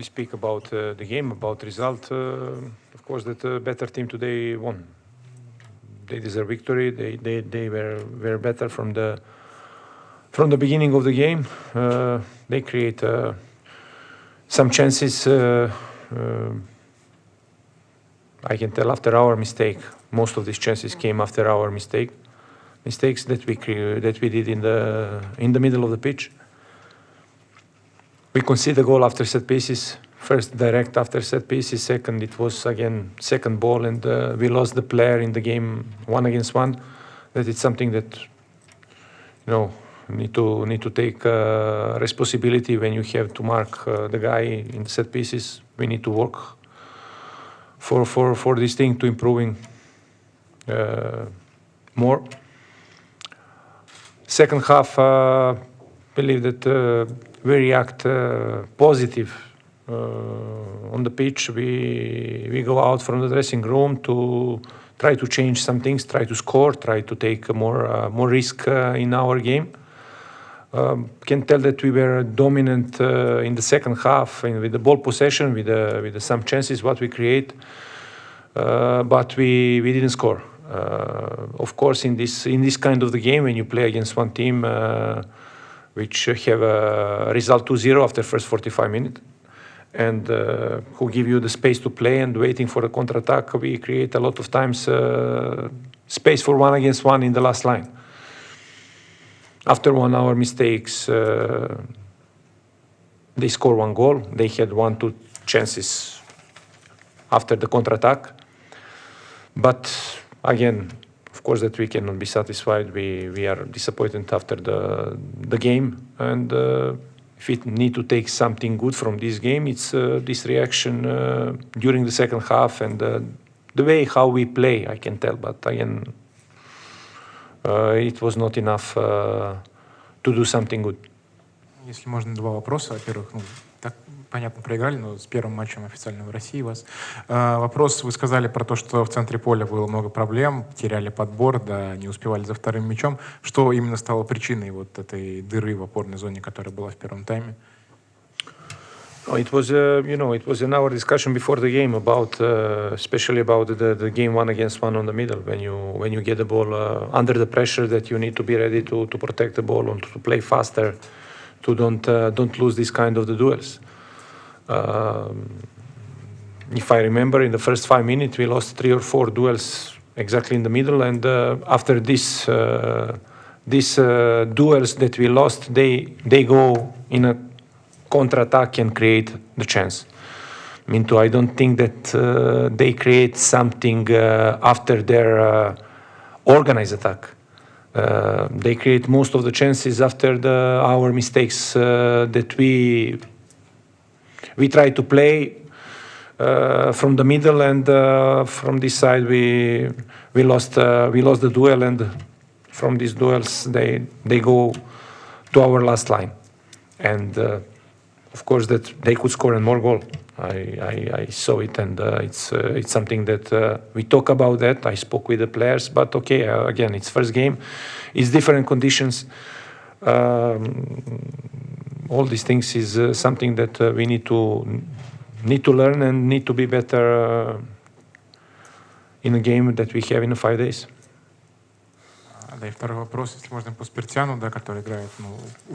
we speak about the game, about result, of course that the better team today won. They deserve victory. They were better from the beginning of the game. They create some chances. I can tell after our mistake. Most of these chances came after our mistakes that we did in the middle of the pitch. We conceded a goal after set pieces. First direct after set pieces. Second, it was again second ball, and we lost the player in the game 1-against-1. That is something that need to take responsibility when you have to mark the guy in the set pieces. We need to work for this thing to improving more. Second half, believe that we react positive on the pitch. We go out from the dressing room to try to change some things, try to score, try to take more risk in our game. Can tell that we were dominant in the second half with the ball possession, with some chances what we create, but we didn't score. Of course, in this kind of the game, when you play against one team which have a result 2-0 after first 45 minutes, and who give you the space to play and waiting for a counter-attack, we create a lot of times space for 1-against-1 in the last line. After 1 hour mistakes, they score 1 goal. They had 1-2 chances after the counter-attack. But again, of course, that we cannot be satisfied. We are disappointed after the game. And if we need to take something good from this game, it's this reaction during the second half and the way how we play, I can tell. But again, it was not enough to do something good. Если можно, 2 вопроса. Во-первых, так понятно, проиграли, но с первым матчем официально в России у вас. Вопрос, вы сказали про то, что в центре поля было много проблем, теряли подбор, да, не успевали за вторым мячом. Что именно стало причиной вот этой дыры в опорной зоне, которая была в первом тайме? It was, it was in our discussion before the game about, especially about the game 1-against-1 on the middle. When you get the ball under the pressure, that you need to be ready to protect the ball and to play faster, to don't lose this kind of the duels. If I remember, in the first 5 minutes, we lost 3 or 4 duels exactly in the middle, and after these duels that we lost, they go in a counter-attack and create the chance. I don't think that they create something after their organized attack. They create most of the chances after our mistakes that we try to play from the middle, and from this side we lost the duel, and from these duels they go to our last line, and of course that they could score and more goal. I saw it, and it's something that we talk about that. I spoke with the players, but okay, again, it's first game, it's different conditions. All these things is something that we need to learn and need to be better in a game that we have in 5 days. Да, и второй вопрос, если можно, по Спиртяну, да, который играет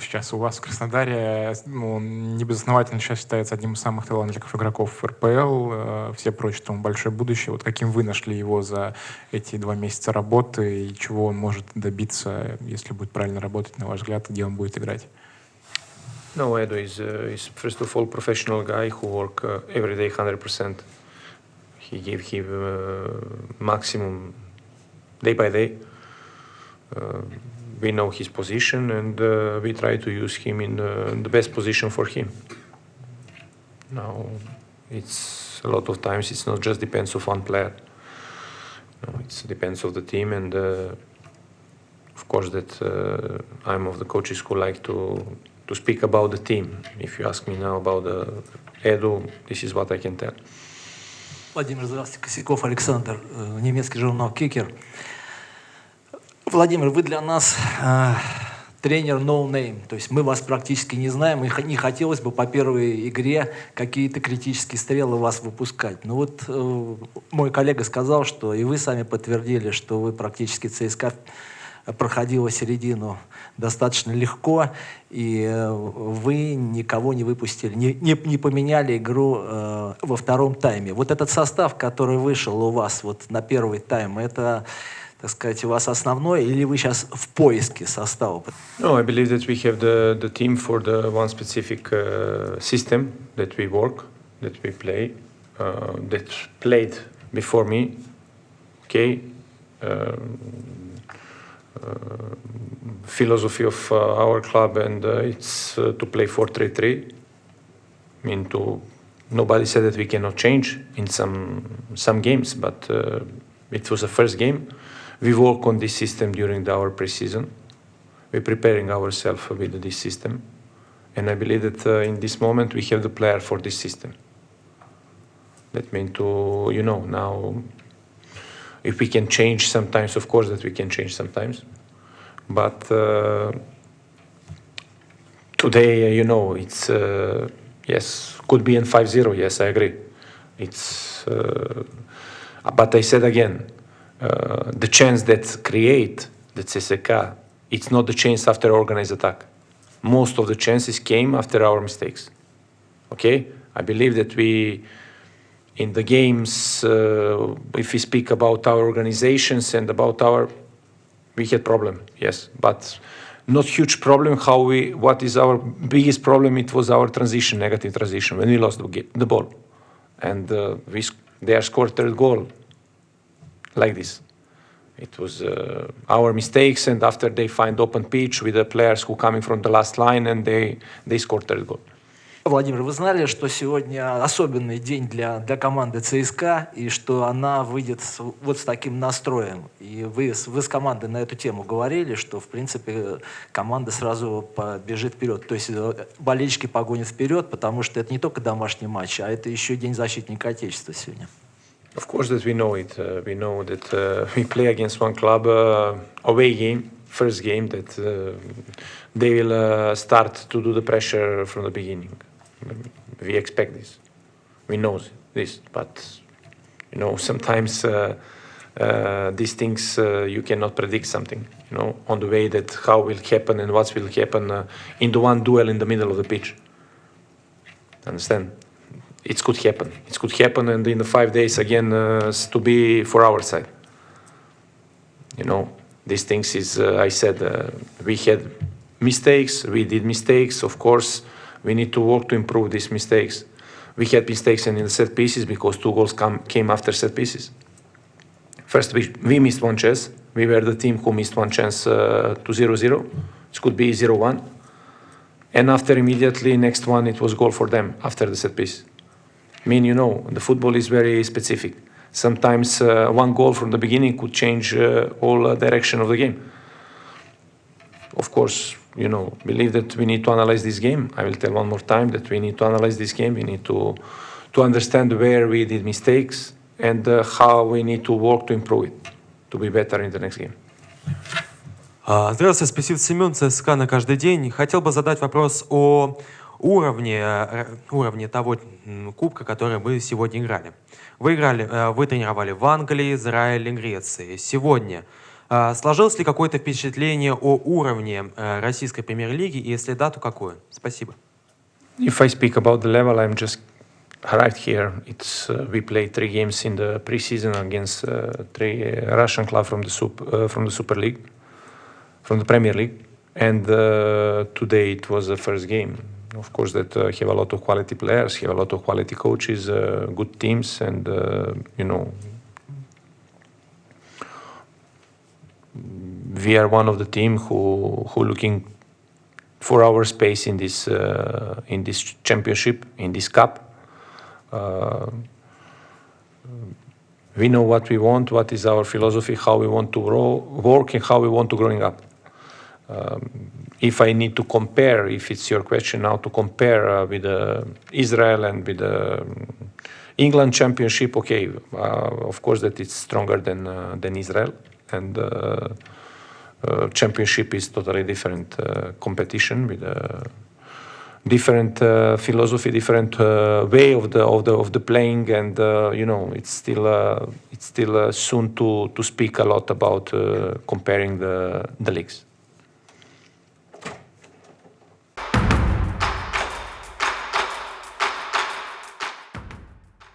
сейчас у вас в Краснодаре. Небезосновательно сейчас считается одним из самых талантливых игроков в РПЛ. Все прочат ему большое будущее. Вот каким вы нашли его за эти 2 месяца работы и чего он может добиться, если будет правильно работать, на ваш взгляд, где он будет играть? No, Edo is first of all professional guy who work every day 100%. He gave him maximum day by day. We know his position, and we try to use him in the best position for him. Now, it's a lot of times it's not just depends of one player. It depends of the team, and of course that I'm of the coaches who like to speak about the team. If you ask me now about Edu, this is what I can tell. Владимир, здравствуйте. Косяков Александр, немецкий журнал «Кикер». Владимир, вы для нас тренер no name, то есть мы вас практически не знаем, и не хотелось бы по первой игре какие-то критические стрелы вас выпускать. Но вот мой коллега сказал, что и вы сами подтвердили, что вы практически ЦСКА проходила середину достаточно легко, и вы никого не выпустили, не поменяли игру во втором тайме. Вот этот состав, который вышел у вас вот на первый тайм, это, так сказать, у вас основной, или вы сейчас в поиске состава? No, I believe that we have the team for the one specific system that we work, that we play, that played before me. Okay. Philosophy of our club, and it's to play 4-3-3. I mean, nobody said that we cannot change in some games, but it was the first game. We work on this system during our pre-season. We're preparing ourselves with this system, and I believe that in this moment we have the player for this system. That means now. If we can change sometimes, of course that we can change sometimes. But today, it's, yes, could be in 5-0, yes, I agree. It's, but I said again, the chance that create the ЦСКА, it's not the chance after organized attack. Most of the chances came after our mistakes. Okay? I believe that in the games, if we speak about our organizations and about we had problem, yes, but not huge problem. What is our biggest problem? It was our transition, negative transition, when we lost the ball, and they scored third goal like this. It was our mistakes, and after they find open pitch with the players who coming from the last line, and they scored third goal. Владимир, вы знали, что сегодня особенный день для команды ЦСКА, и что она выйдет вот с таким настроем. И вы с командой на эту тему говорили, что, в принципе, команда сразу побежит вперед. То есть болельщики погонят вперед, потому что это не только домашний матч, а это еще День защитника Отечества сегодня. Of course that we know it. We know that we play against one club, away game, first game, that they will start to do the pressure from the beginning. We expect this. We know this, but sometimes these things you cannot predict something. On the way that how will happen and what will happen in the one duel in the middle of the pitch. Understand? It could happen. It could happen, and in the 5 days again to be for our side. These things is. I said we had mistakes. We did mistakes. Of course. We need to work to improve these mistakes. We had mistakes in the set pieces because 2 goals came after set pieces. First, we missed one chance. We were the team who missed one chance to 0-0. It could be 0-1. And after immediately, next one, it was goal for them after the set piece. I mean, the football is very specific. Sometimes one goal from the beginning could change all direction of the game. Of course, believe that we need to analyze this game. I will tell one more time that we need to analyze this game. We need to understand where we did mistakes and how we need to work to improve it, to be better in the next game. Здравствуйте, спасибо, Семен, ЦСКА на каждый день. Хотел бы задать вопрос о уровне того кубка, который вы сегодня играли. Вы тренировали в Англии, Израиле, Греции. Сегодня сложилось ли какое-то впечатление о уровне российской премьер-лиги, и если да, то какое? Спасибо. If I speak about the level, I'm just arrived here. We played 3 games in the pre-season against 3 Russian clubs from the Super League, from the Premier League, and today it was the first game. Of course, that have a lot of quality players, have a lot of quality coaches, good teams, and we are one of the team who looking for our space in this championship, in this cup. We know what we want, what is our philosophy, how we want to work, and how we want to growing up. If I need to compare, if it's your question now to compare with Israel and with the England championship, okay, of course that it's stronger than Israel, and Championship is totally different competition with different philosophy, different way of the playing, and it's still soon to speak a lot about comparing the leagues.